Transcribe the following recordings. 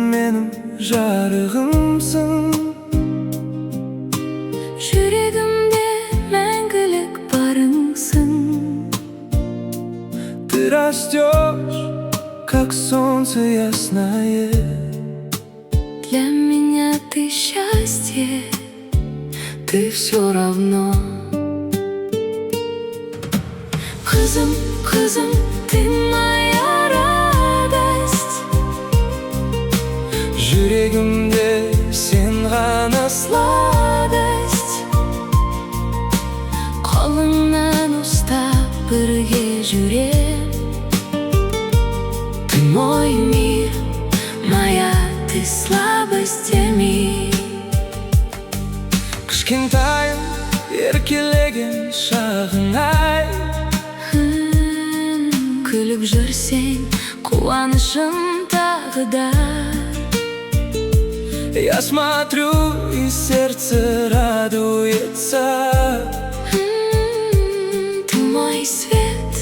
менің жарығымсың. Жүрегімде мәңгілік барыңсың. Ты растешь, как солнце ясное. Для меня ты счастье, ты все равно. Қызым, қызым, ты моя радость. Жүрегімде сен ғана Сладость. Қолыңнан ұстап бірге жүрем. Ты мой мир, моя ты слабость ми. Кішкентайым еркелеген шағың ай. Күліп жүрсең қуанышым тағыда. Я смотрю, и сердце радуется. Ты мой свет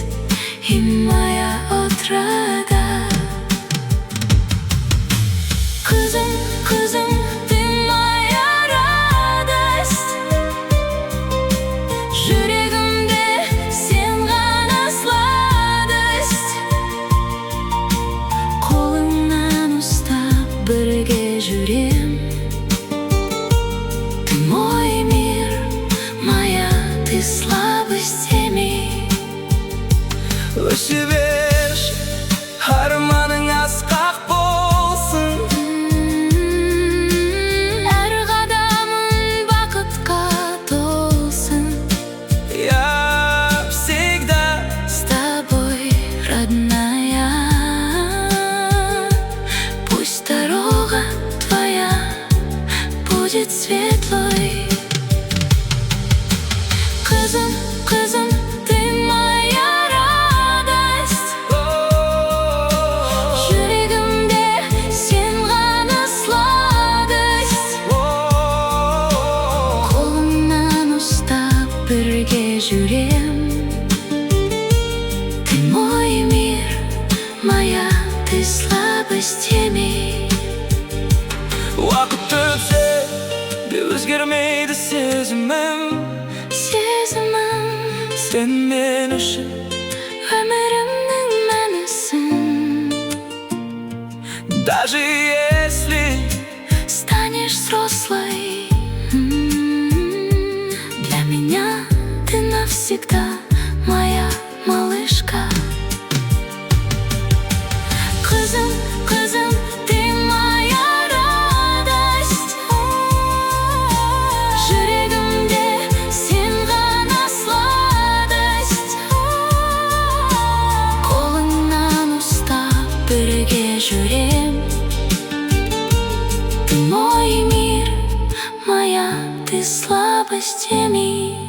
и моя отрада. Қызым, қызым, ты моя радость. Жүрегімде сен ғана сладость. Қолыңнан ұстап бірге жүрем. Ты мой мир, моя ты слабость ми. Өсе берші, арманың асқақ болсын. Әр қадамың бақытқа толсын. Я всегда С тобой, родная. Пусть дорога твоя будет светлой. Қызым, қызым, ты моя радость. Жүрегімде сен ғана сладость. Қолыңнан ұстап бірге жүрем. Ты мой мир, моя ты слабость ми. Уақыт өтсе де өзгермейді сезімім. Сезімім Сен мен үшін өмірімнің мәнісің. даже если Станешь взрослой, для меня ты навсегда моя малышка. Қызым, қызым, ты моя радость. Жүрегімде сен ғана сладость. Қолыңнан ұстап бірге жүрем. Ты мой мир, моя ты слабость ми.